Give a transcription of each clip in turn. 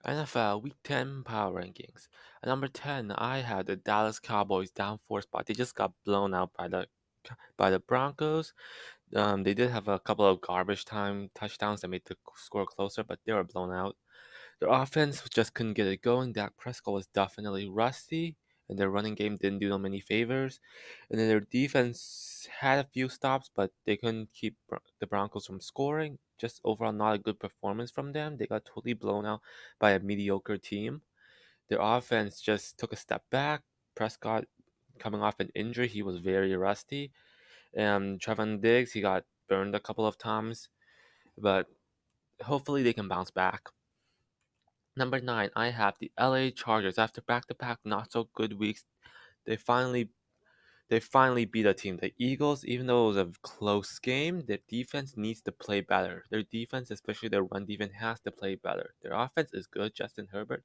NFL Week 10 Power Rankings. At number 10, I have the Dallas Cowboys down 4 spots. They just got blown out by the Broncos. They did have a couple of garbage time touchdowns that made the score closer, but they were blown out. Their offense just couldn't get it going. Dak Prescott was definitely rusty, and their running game didn't do them any favors. And then their defense had a few stops, but they couldn't keep the Broncos from scoring. Just overall, not a good performance from them. They got totally blown out by a mediocre team. Their offense just took a step back. Prescott, coming off an injury, he was very rusty. And Trevon Diggs, he got burned a couple of times, but hopefully they can bounce back. Number 9, I have the LA Chargers. After back-to-back not so good weeks, they finally they finally beat a team. The Eagles, even though it was a close game, their defense needs to play better. Their defense, especially their run defense, has to play better. Their offense is good. Justin Herbert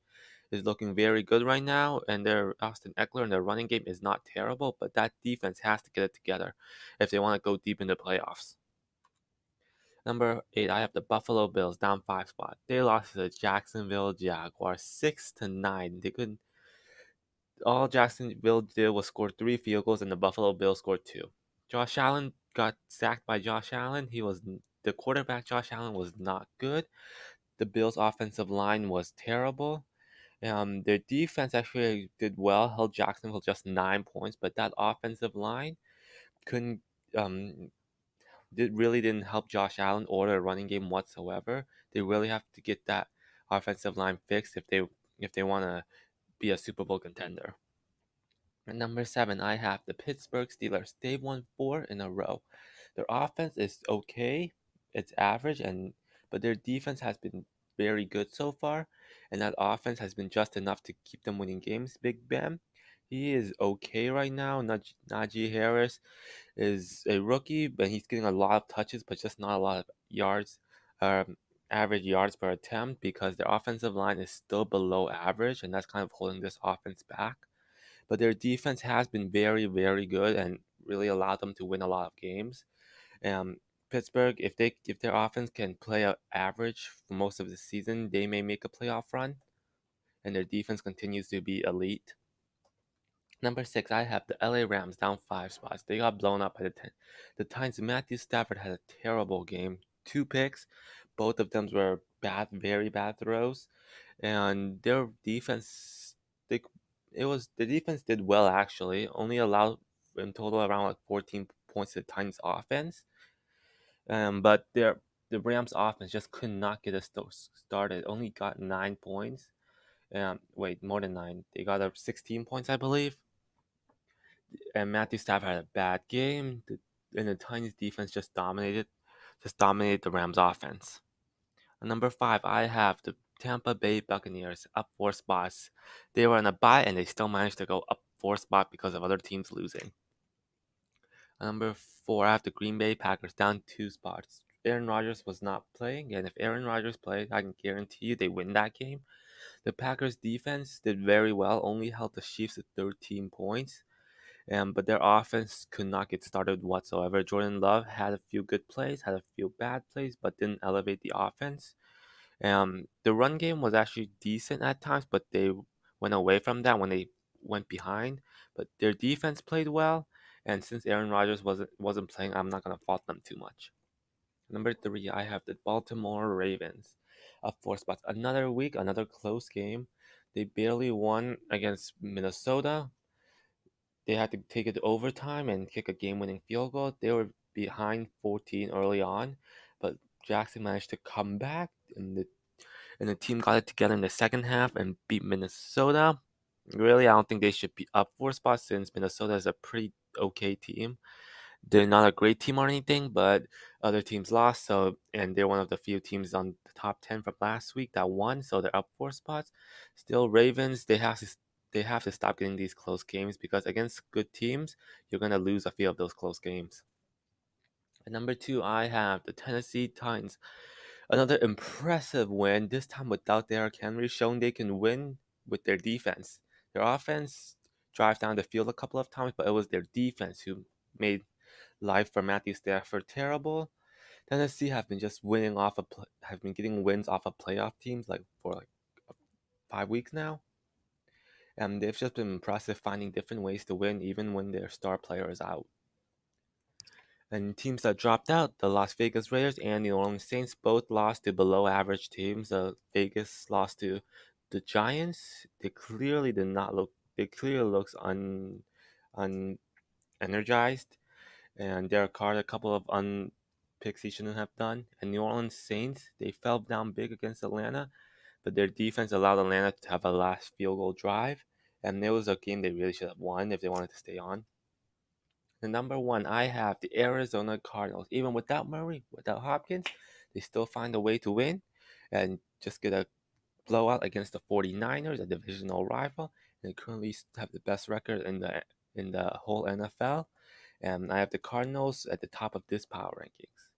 is looking very good right now, and their Austin Eckler and their running game is not terrible, but that defense has to get it together if they want to go deep in the playoffs. Number 8, I have the Buffalo Bills down 5 spots. They lost to the Jacksonville Jaguars 6-9. They couldn't. All Jacksonville did was score 3 field goals, and the Buffalo Bills scored 2. Josh Allen got sacked by Josh Allen. The quarterback. Josh Allen was not good. The Bills' offensive line was terrible. Their defense actually did well, held Jacksonville just 9 points, but that offensive line couldn't um, really didn't help Josh Allen or their running game whatsoever. They really have to get that offensive line fixed if they want to be a Super Bowl contender. At number 7, I have the Pittsburgh Steelers. They've won 4 in a row. Their offense is okay, it's average, but their defense has been very good so far, and that offense has been just enough to keep them winning games. Big Ben, he is okay right now. Najee Harris is a rookie, but he's getting a lot of touches, but just not a lot of yards, um, average yards per attempt because their offensive line is still below average, and that's kind of holding this offense back. But their defense has been very, very good and really allowed them to win a lot of games. Um, Pittsburgh, if their offense can play average for most of the season, they may make a playoff run, and their defense continues to be elite. Number 6, I have the LA Rams down 5 spots. They got blown up by the Titans. Matthew Stafford had a terrible game. 2 picks, both of them were bad, very bad throws, and their defense, they, the defense did well actually. Only allowed in total around like 14 points to the Titans offense. But the Rams offense just could not get us started. Only got 9 points. Wait, more than 9. They got up 16 points, I believe. And Matthew Stafford had a bad game. And the Titans defense just dominated the Rams offense. At number 5, I have the Tampa Bay Buccaneers up 4 spots. They were in a bye and they still managed to go up 4 spots because of other teams losing. At number 4, I have the Green Bay Packers down 2 spots. Aaron Rodgers was not playing, and if Aaron Rodgers played, I can guarantee you they win that game. The Packers defense did very well, only held the Chiefs to 13 points. But their offense could not get started whatsoever. Jordan Love had a few good plays, had a few bad plays, but didn't elevate the offense. The run game was actually decent at times, but they went away from that when they went behind. But their defense played well, and since Aaron Rodgers wasn't playing, I'm not gonna fault them too much. Number 3, I have the Baltimore Ravens, up 4 spots. Another week, another close game. They barely won against Minnesota. They had to take it to overtime and kick a game-winning field goal. They were behind 14 early on, but Jackson managed to come back, and the team got it together in the second half and beat Minnesota. Really, I don't think they should be up 4 spots since Minnesota is a pretty okay team. They're not a great team or anything, but other teams lost, and they're one of the few teams on the top 10 from last week that won, so they're up 4 spots. Still, Ravens, they have to stop getting these close games because against good teams, you're gonna lose a few of those close games. At number 2, I have the Tennessee Titans. Another impressive win, this time without Derrick Henry, showing they can win with their defense. Their offense drive down the field a couple of times, but it was their defense who made life for Matthew Stafford terrible. Tennessee have been just winning have been getting wins off of playoff teams like for like 5 weeks now. And they've just been impressive finding different ways to win even when their star player is out. And teams that dropped out, the Las Vegas Raiders and the New Orleans Saints both lost to below average teams. Vegas lost to the Giants. They clearly did not look they clearly looks unenergized. And Derek Carr a couple of picks he shouldn't have done. And New Orleans Saints, they fell down big against Atlanta, but their defense allowed Atlanta to have a last field goal drive. And it was a game they really should have won if they wanted to stay on. The number one, I have the Arizona Cardinals. Even without Murray, without Hopkins, they still find a way to win and just get a blowout against the 49ers, a divisional rival. And they currently have the best record in the whole NFL. And I have the Cardinals at the top of this power rankings.